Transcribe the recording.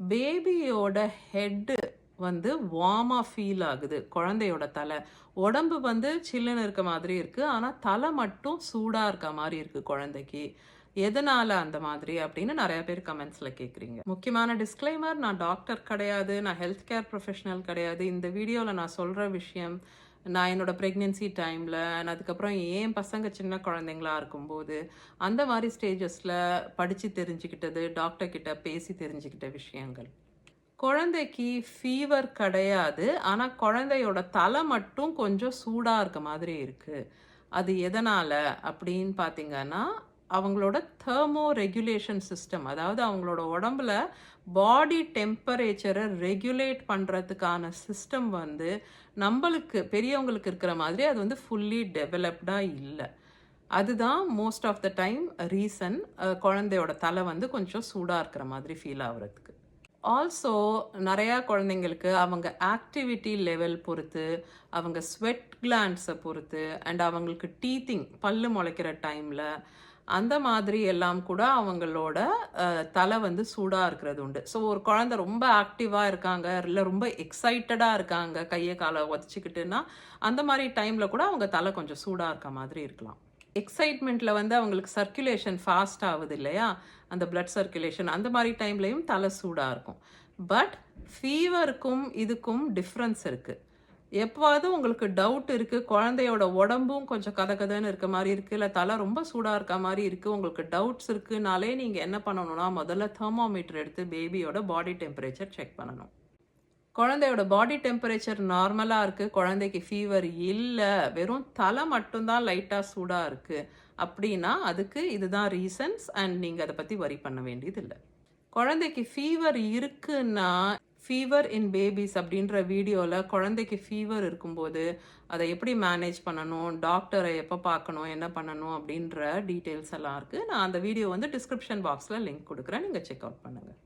பேபியோட ஹெட் வந்து வார்மா ஃபீல் ஆகுது. குழந்தையோட தலை. உடம்பு வந்து சில்லுன்னு இருக்க மாதிரி இருக்கு. ஆனா, தலை மட்டும் சூடா இருக்க மாரி இருக்கு குழந்தைக்கு. எதனால அந்த மாதிரி அப்படின்னு நெறைய பேர் கமெண்ட்ஸ்ல கேட்குறீங்க. முக்கியமான டிஸ்க்ளைமர், நான் டாக்டர் கிடையாது. நான் ஹெல்த் கேர் ப்ரொஃபஷனல் கிடையாது. இந்த வீடியோல நான் சொல்ற விஷயம், நான் என்னோட பிரெக்னன்சி டைம்ல அதுக்கப்புறம் என் பசங்க சின்ன குழந்தைங்களா இருக்கும்போது, அந்த மாரி ஸ்டேஜஸ்ல படிச்சு தெரிஞ்சுக்கிட்டது, டாக்டர் கிட்ட பேசி தெரிஞ்சுக்கிட்ட விஷயங்கள். குழந்தைக்கு ஃபீவர் கிடையாது. ஆனா, குழந்தையோட தலை மட்டும் கொஞ்சம் சூடா இருக்க மாதிரி இருக்கு. அது எதனால அப்படின்னு பார்த்தீங்கன்னா, அவங்களோட தெர்மோ ரெகுலேஷன் சிஸ்டம். அதாவது அவங்களோட உடம்புல பாடி டெம்பரேச்சர ரெகுலேட் பண்றதுக்கான சிஸ்டம் வந்து நம்பளுக்கு பெரியவங்களுக்கு இருக்கிற மாதிரி அது வந்து ஃபுல்லி டெவலப்டா இல்ல. அதுதான் most of the time reason குழந்தையோட தலை வந்து கொஞ்சம் சூடா இருக்கிற மாதிரி ஃபீல் ஆகுறதுக்கு. ஆல்சோ நெறையா குழந்தைங்களுக்கு அவங்க ஆக்டிவிட்டி லெவல் பொறுத்து, அவங்க ஸ்வெட் கிளாண்ட்ஸ பொறுத்து, அண்ட் அவங்களுக்கு டீத்திங் பல்லு முளைக்கிற டைம்ல, அந்த மாதிரி எல்லாம் கூட அவங்களோட தலை வந்து சூடா இருக்கிறது உண்டு. ஸோ ஒரு குழந்தை ரொம்ப ஆக்டிவா இருக்காங்க, இல்ல ரொம்ப எக்ஸைட்டடா இருக்காங்க, கைய கால உதச்சிக்கிட்டுன்னா, அந்த மாரி டைம்ல கூட அவங்க தலை கொஞ்சம் சூடா இருக்க மாதிரி இருக்கலாம். எக்ஸைட்மெண்ட்ல வந்து அவங்களுக்கு சர்க்குலேஷன் ஃபாஸ்ட் ஆகுது இல்லையா? அந்த பிளட் சர்க்குலேஷன் அந்த மாரி டைம்லயும் தலை சூடா இருக்கும். பட் ஃபீவருக்கும் இதுக்கும் டிஃபரன்ஸ் இருக்கு. எப்பவாவது உங்களுக்கு டவுட் இருக்கு, குழந்தையோட உடம்பும் கொஞ்சம் கதகதன்னு இருக்க மாரி இருக்கு, இல்ல தலை ரொம்ப சூடா இருக்க மாரி இருக்கு, உங்களுக்கு டவுட்ஸ் இருக்குனாலே நீங்க என்ன பண்ணணும்னா, முதல்ல தெர்மோமீட்டர் எடுத்து பேபியோட பாடி டெம்பரேச்சர் செக் பண்ணணும். குழந்தையோட பாடி டெம்பரேச்சர் நார்மலா இருக்கு. குழந்தைக்கு ஃபீவர் இல்ல. வெறும் தலை மட்டும் தான் லைட்டா சூடா இருக்கு. அப்படின்னா, அதுக்கு இதுதான் ரீசன்ஸ் அண்ட் நீங்க அத பத்தி வொரி பண்ண வேண்டியதில்ல. குழந்தைக்கு ஃபீவர் இருக்குன்னா, ஃபீவர் இன் பேபீஸ் அப்படின்ற வீடியோல குழந்தைக்கு ஃபீவர் இருக்கும்போது, அத எப்படி மேனேஜ் பண்ணணும், டாக்டர எப்ப பார்க்கணும், என்ன பண்ணணும் அப்படின்ற டீட்டெயில்ஸ் எல்லாம் இருக்கு. நான் அந்த வீடியோ வந்து டிஸ்கிரிப்ஷன் பாக்ஸ்ல லிங்க் குடுக்குறேன். நீங்க செக் அவுட் பண்ணுங்க.